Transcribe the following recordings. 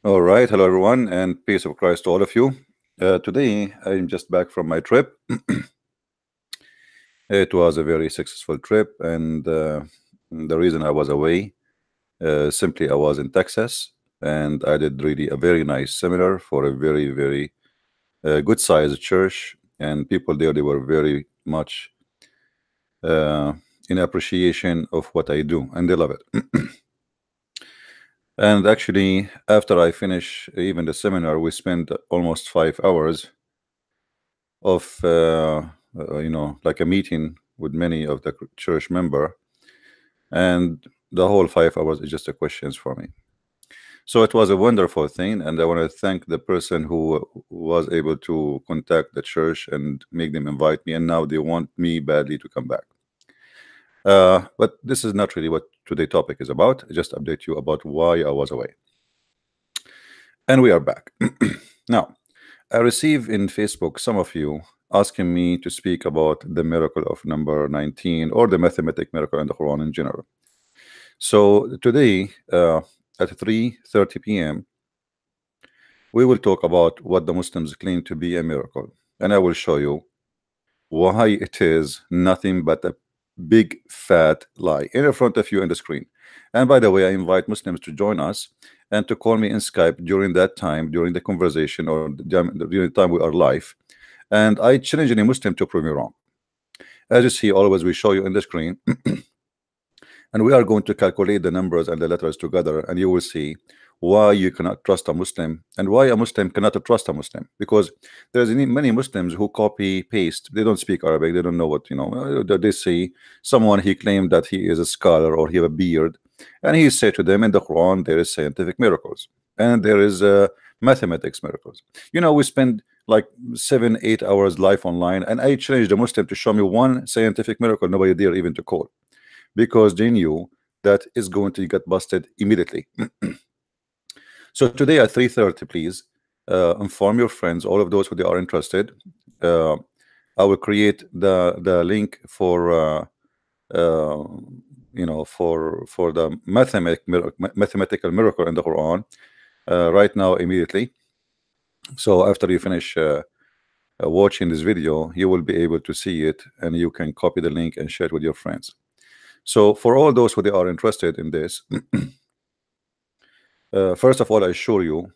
All right, hello everyone, and peace of Christ to all of you. Today, I'm just back from my trip. It was a very successful trip, and the reason I was away, simply I was in Texas, and I did really a very nice seminar for a very good sized church, and people there they were very much uh, in appreciation of what I do, and they love it. And actually, after I finish even the seminar, we spent almost 5 hours of like a meeting with many of the church member, and the whole 5 hours is just a questions for me. So it was a wonderful thing, and I want to thank the person who was able to contact the church and make them invite me, and now they want me badly to come back. But this is not really what today's topic is about. I just update you about why I was away. And we are back. Now, I receive in Facebook some of you asking me to speak about the miracle of number 19 or the mathematic miracle in the Quran in general. So today at 3:30 p.m. we will talk about what the Muslims claim to be a miracle, and I will show you why it is nothing but a big fat lie in front of you in the screen. And by the way, I invite Muslims to join us and to call me in Skype during that time, during the conversation, or during the time we are live. And I challenge any Muslim to prove me wrong. As you see, always we show you in the screen, and we are going to calculate the numbers and the letters together, and you will see why you cannot trust a Muslim and why a Muslim cannot trust a Muslim. Because there's many Muslims who copy paste. They don't speak Arabic. They don't know what they see someone, he claimed that he is a scholar or he have a beard, and he said to them in the Quran there is scientific miracles and there is mathematics miracles. We spend like 7-8 hours live online, and I challenged the Muslim to show me one scientific miracle. Nobody dare even to call, because they knew that is going to get busted immediately. So today at 3:30, please inform your friends, all of those who they are interested. Uh, I will create the link for uh, for the mathematical miracle in the Quran right now immediately. So after you finish watching this video, you will be able to see it, and you can copy the link and share it with your friends. So for all those who they are interested in this, first of all, I assure you,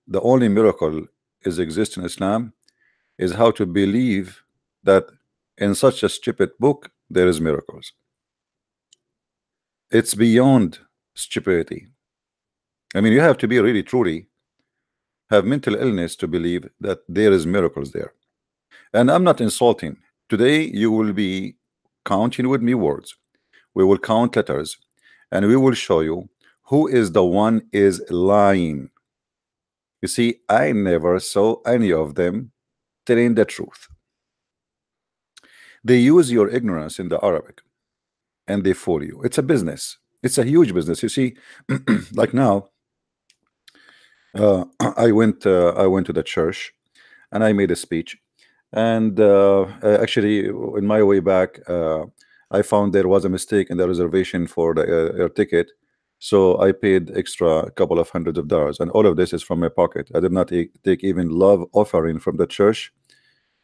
the only miracle is exist in Islam is how to believe that in such a stupid book there is miracles. It's beyond stupidity. I mean, you have to be really truly have mental illness to believe that there is miracles there. And I'm not insulting. Today you will be counting with me words. We will count letters, and we will show you who is the one is lying. You see, I never saw any of them telling the truth. They use your ignorance in the Arabic and they fool you. It's a business. It's a huge business. You see, like now, I went to the church and I made a speech, and actually in my way back, I found there was a mistake in the reservation for the air ticket. So I paid extra a couple of $100s, and all of this is from my pocket. I did not take even love offering from the church,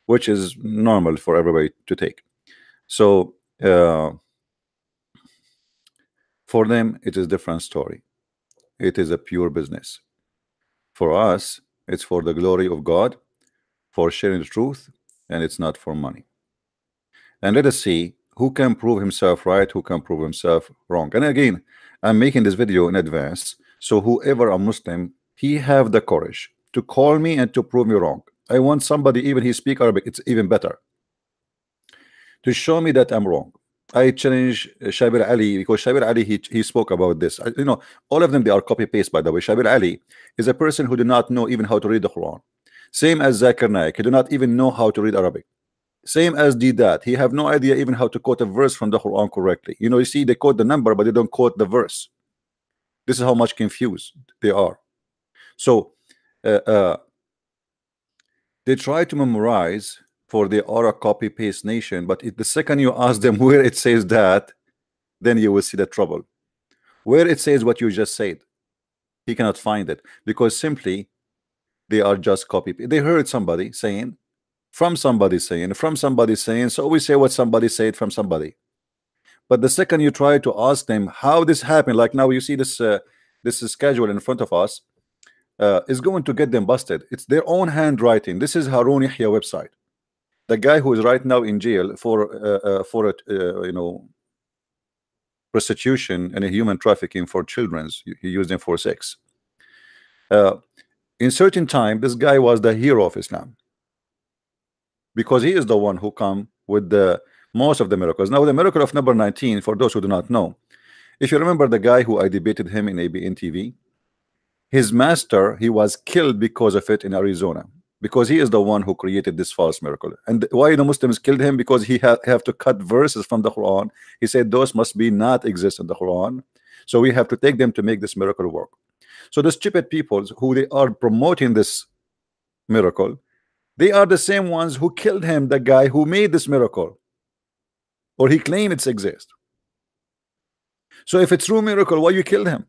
which is normal for everybody to take. So for them, it is a different story. It is a pure business. For us, it's for the glory of God, for sharing the truth, and it's not for money. And let us see who can prove himself right, who can prove himself wrong. And again, I'm making this video in advance, so whoever a Muslim, he have the courage to call me and to prove me wrong. I want somebody, even he speak Arabic, it's even better, to show me that I'm wrong. I challenge Shabir Ali, because Shabir Ali, he spoke about this. All of them, they are copy paste, by the way. Shabir Ali is a person who do not know even how to read the Quran. Same as Zakir Naik, he do not even know how to read Arabic. Same as Didat, he have no idea even how to quote a verse from the Quran correctly. You see, they quote the number, but they don't quote the verse. This is how much confused they are. So they try to memorize, for they are a copy paste nation, but the second you ask them where it says that, then you will see the trouble. Where it says what you just said, He cannot find it because simply they are just copy. They heard somebody saying, from somebody saying, from somebody saying, so we say what somebody said from somebody. But the second you try to ask them how this happened, like now you see this this schedule in front of us, is going to get them busted. It's their own handwriting. This is Harun Yahya website. The guy who is right now in jail for you know, prostitution and human trafficking for children. He used them for sex. In certain time, this guy was the hero of Islam because he is the one who come with the most of the miracles. Now, the miracle of number 19, for those who do not know, if you remember the guy who I debated him in ABN TV, his master, he was killed because of it in Arizona, because he is the one who created this false miracle. And why the Muslims killed him? Because he have to cut verses from the Quran. He said those must be not exist in the Quran, so we have to take them to make this miracle work. So the stupid people who they are promoting this miracle, they are the same ones who killed him, the guy who made this miracle, or he claimed it's exist. So if it's true miracle, why you killed him?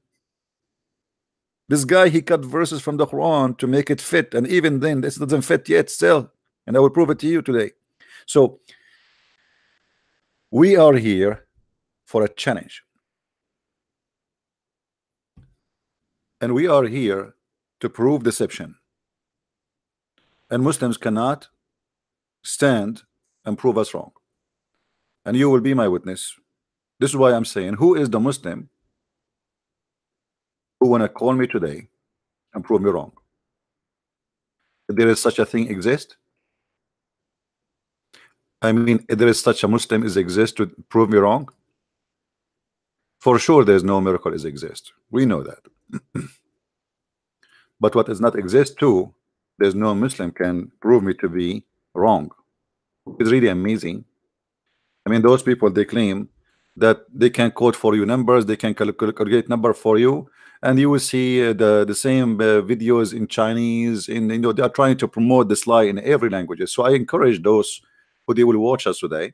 This guy, he cut verses from the Quran to make it fit, and even then this doesn't fit yet still, and I will prove it to you today. So we are here for a challenge, and we are here to prove deception, and Muslims cannot stand and prove us wrong, and you will be my witness. This is why I'm saying, who is the Muslim who want to call me today and prove me wrong? If there is such a thing exist, I mean, if there is such a Muslim is exist to prove me wrong, for sure there's no miracle is exist. We know that. But what does not exist too, there's no Muslim can prove me to be wrong. It's really amazing. I mean, those people, they claim that they can quote for you numbers, they can calculate number for you, and you will see the same videos in Chinese, in, you know, they are trying to promote this lie in every language. So I encourage those who they will watch us today,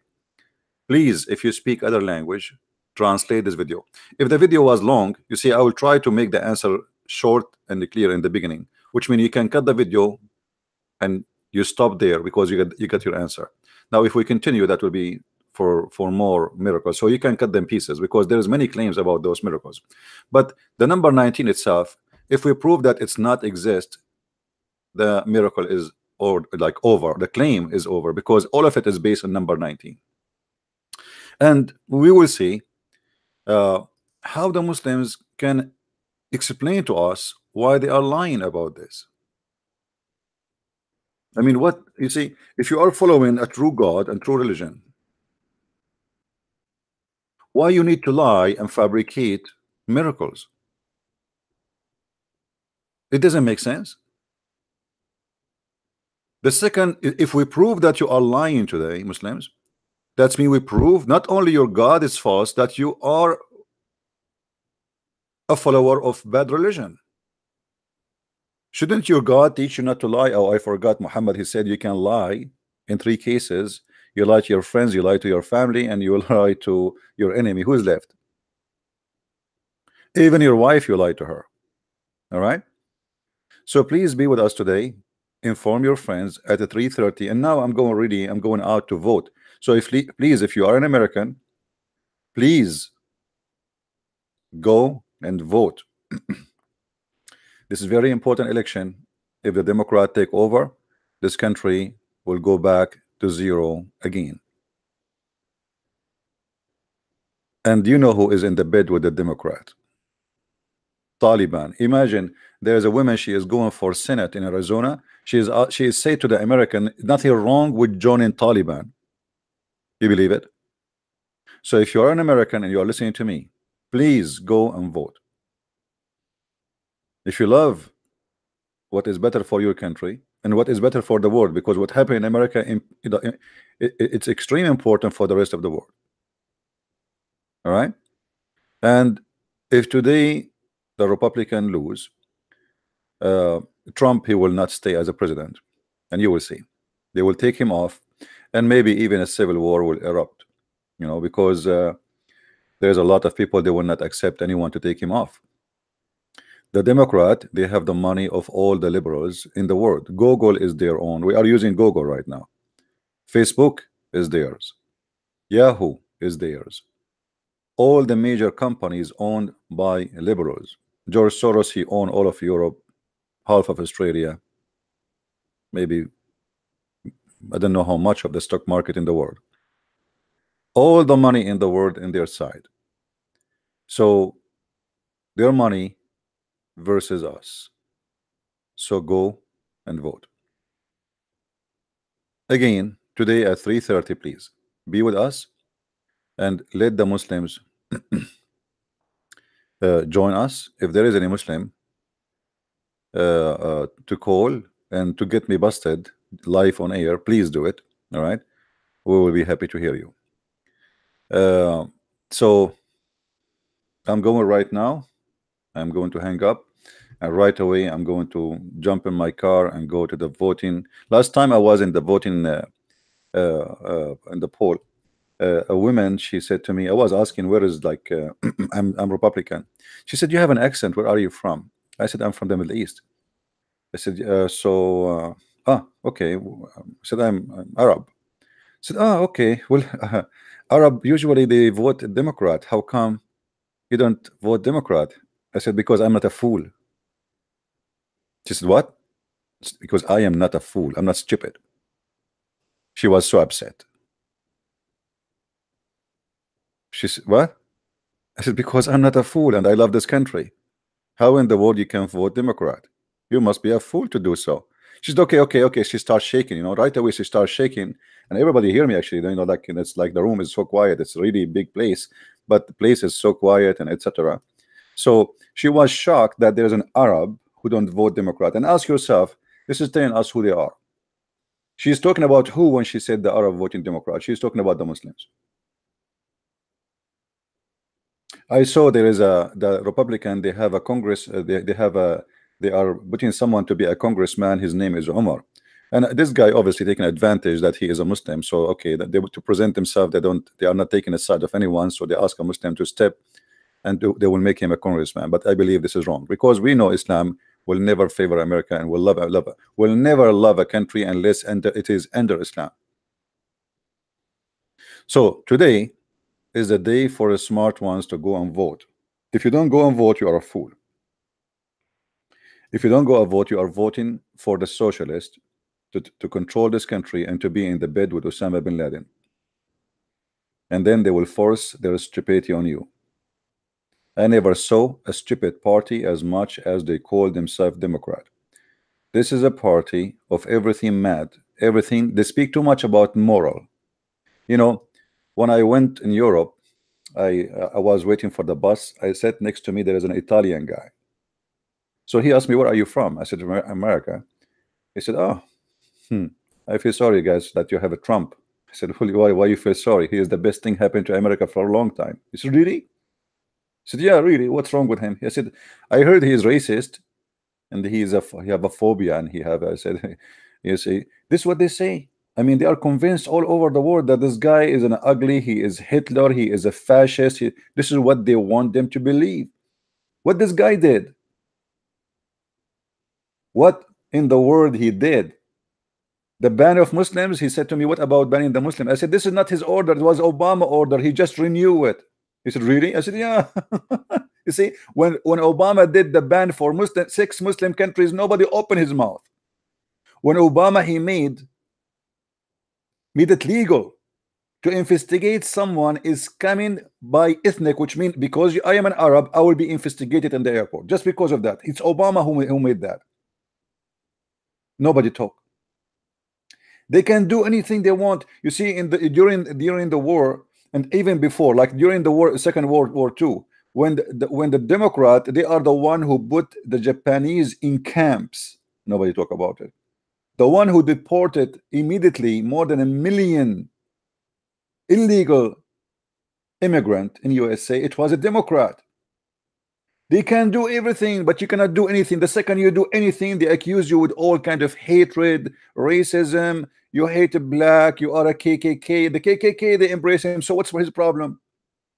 please, if you speak other language, translate this video. If the video was long, you see, I will try to make the answer short and clear in the beginning, which means you can cut the video and you stop there because you get your answer. Now if we continue, that will be for more miracles, so you can cut them pieces because there's many claims about those miracles. But the number 19 itself, if we prove that it's not exist, the miracle is or like over, the claim is over, because all of it is based on number 19. And we will see how the Muslims can explain to us why they are lying about this. I mean, what you see, if you are following a true God and true religion, why you need to lie and fabricate miracles? It doesn't make sense. The second, if we prove that you are lying today, Muslims, that's mean we prove not only your God is false, that you are a follower of bad religion. Shouldn't your God teach you not to lie? Oh, I forgot, Muhammad, he said you can lie in 3 cases. You lie to your friends, you lie to your family, and you lie to your enemy. Who's left? Even your wife, you lie to her. All right. So please be with us today. Inform your friends at 3:30. And now I'm going out to vote. So please, if you are an American, please go and vote. This is very important election. If the Democrat take over, this country will go back to zero again. And you know who is in the bed with the Democrat? Taliban. Imagine there's a woman, she is going for Senate in Arizona. She is said to the American, nothing wrong with joining Taliban. You believe it? So if you are an American and you are listening to me, please go and vote. If you love what is better for your country and what is better for the world, because what happened in America, it's extremely important for the rest of the world. All right. And if today the Republican lose, Trump, he will not stay as a president, and you will see they will take him off, and maybe even a civil war will erupt, you know, because there's a lot of people, they will not accept anyone to take him off. The Democrat, they have the money of all the liberals in the world. Google is their own. We are using Google right now. Facebook is theirs. Yahoo is theirs. All the major companies owned by liberals. George Soros, he owned all of Europe, half of Australia, maybe I don't know how much of the stock market in the world. All the money in the world in their side. So their money versus us. So go and vote. Again, today at 3:30, please be with us and let the Muslims join us. If there is any Muslim to call and to get me busted live on air, please do it. All right, we will be happy to hear you. So I'm going right now. I'm going to hang up, and right away I'm going to jump in my car and go to the voting. Last time I was in the voting in the poll, a woman, she said to me, I was asking where is like I'm Republican. She said, you have an accent, where are you from? I said, I'm from the Middle East. I said, okay. I said, I'm Arab. I said, okay, well, Arab usually they vote Democrat. How come you don't vote Democrat? I said, because I'm not a fool. She said, what? Because I am not a fool. I'm not stupid. She was so upset. She said, what? I said, because I'm not a fool and I love this country. How in the world you can vote Democrat? You must be a fool to do so. She said, okay. She starts shaking, you know, right away she starts shaking, and everybody hear me actually, you know, like it's like the room is so quiet. It's a really big place, but the place is so quiet and etc. So she was shocked that there's an Arab who don't vote Democrat. And ask yourself, this is telling us who they are. She's talking about who when she said the Arab voting Democrat? She's talking about the Muslims. I saw there is the Republican, they have a Congress, they are putting someone to be a congressman. His name is Omar, and this guy obviously taking advantage that he is a Muslim. So okay, that they to present themselves, they are not taking a side of anyone. So they ask a Muslim to step, and they will make him a congressman. But I believe this is wrong, because we know Islam will never favor America and will never love a country unless it is under Islam. So today is the day for the smart ones to go and vote. If you don't go and vote, you are a fool. If you don't go and vote, you are voting for the socialist to control this country and to be in the bed with Osama bin Laden. And then they will force their stupidity on you. I never saw a stupid party as much as they call themselves Democrat. This is a party of everything mad, everything. They speak too much about moral. You know, when I went in Europe, I was waiting for the bus. I sat next to me, there is an Italian guy. So he asked me, where are you from? I said, America. He said, I feel sorry, guys, that you have a Trump. I said, why you feel sorry? He is the best thing happened to America for a long time. He said, really? I said, yeah, really. What's wrong with him? He said, I heard he is racist, and he have a phobia, and he have. I said, you see, this is what they say. I mean, they are convinced all over the world that this guy is an ugly. He is Hitler. He is a fascist. This is what they want them to believe. What this guy did? What in the world he did? The ban of Muslims. He said to me, what about banning the Muslims? I said, this is not his order. It was Obama order. He just renewed it. He said, really? I said, yeah. You see, when Obama did the ban for 6 Muslim countries, nobody opened his mouth. When Obama, he made it legal to investigate someone is coming by ethnic, which means because I am an Arab, I will be investigated in the airport. Just because of that. It's Obama who made that. Nobody talk. They can do anything they want. You see, during the war, and even before, like during the war, Second World War II, when the Democrat, they are the one who put the Japanese in camps. Nobody talk about it. The one who deported immediately more than 1 million illegal immigrant in USA, it was a Democrat. They can do everything, but you cannot do anything. The second you do anything, they accuse you with all kind of hatred, racism. You hate a black, you are a KKK. The KKK, they embrace him. So what's his problem?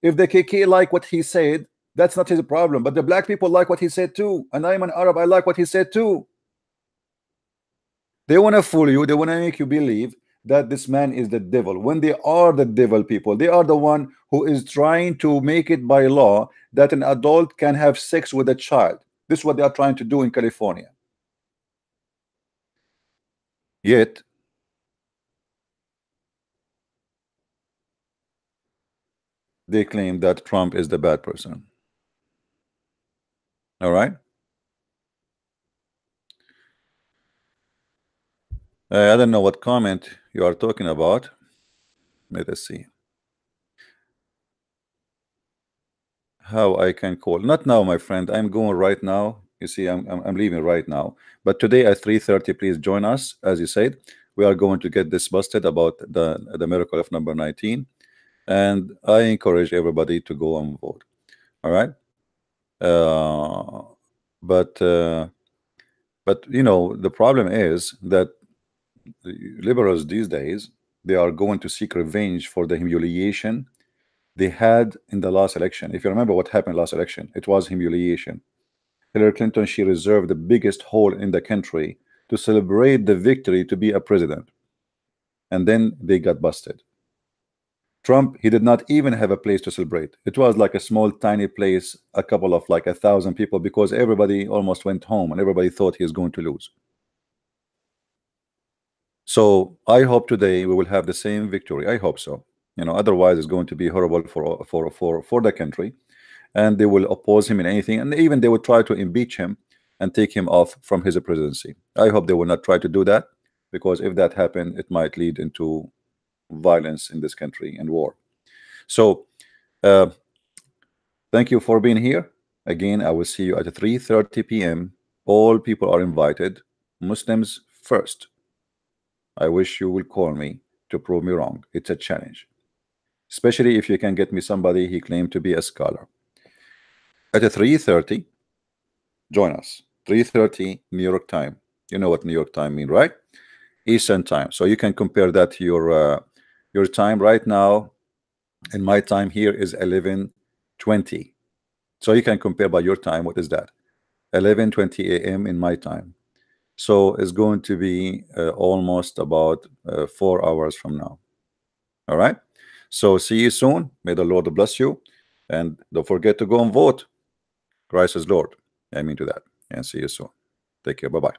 If the KKK like what he said, That's not his problem. But the black people like what he said too. And I'm an Arab, I like what he said too. They want to fool you, they want to make you believe that this man is the devil, when they are the devil people. They are the one who is trying to make it by law that an adult can have sex with a child. This is what they are trying to do in California. Yet they claim that Trump is the bad person. All right. I don't know what comment you are talking about. Let us see. How I can call? Not now, my friend. I'm going right now. You see, I'm leaving right now. But today at 3:30, please join us. As you said, we are going to get this busted about the miracle of number 19, and I encourage everybody to go and vote. All right. But you know, the problem is that the liberals these days, they are going to seek revenge for the humiliation they had in the last election. If you remember what happened last election, it was humiliation. Hillary Clinton, she reserved the biggest hole in the country to celebrate the victory to be a president, and then they got busted. Trump, he did not even have a place to celebrate. It was like a small tiny place, a couple of like 1,000 people, because everybody almost went home and everybody thought he was going to lose. So I hope today we will have the same victory. I hope so. You know, otherwise it's going to be horrible for the country, and they will oppose him in anything, and even they will try to impeach him and take him off from his presidency. I hope they will not try to do that, because if that happens, it might lead into violence in this country and war. So thank you for being here. Again, I will see you at 3:30 p.m. All people are invited. Muslims first. I wish you will call me to prove me wrong. It's a challenge, especially if you can get me somebody he claimed to be a scholar. At 3:30, join us. 3:30 New York time. You know what New York time mean, right? Eastern time. So you can compare that to your time right now. And my time here is 11:20. So you can compare by your time. What is that? 11:20 a.m. in my time. So it's going to be almost about 4 hours from now. All right. So see you soon. May the Lord bless you, and don't forget to go and vote. Christ is Lord. I mean to that. And see you soon. Take care. Bye bye.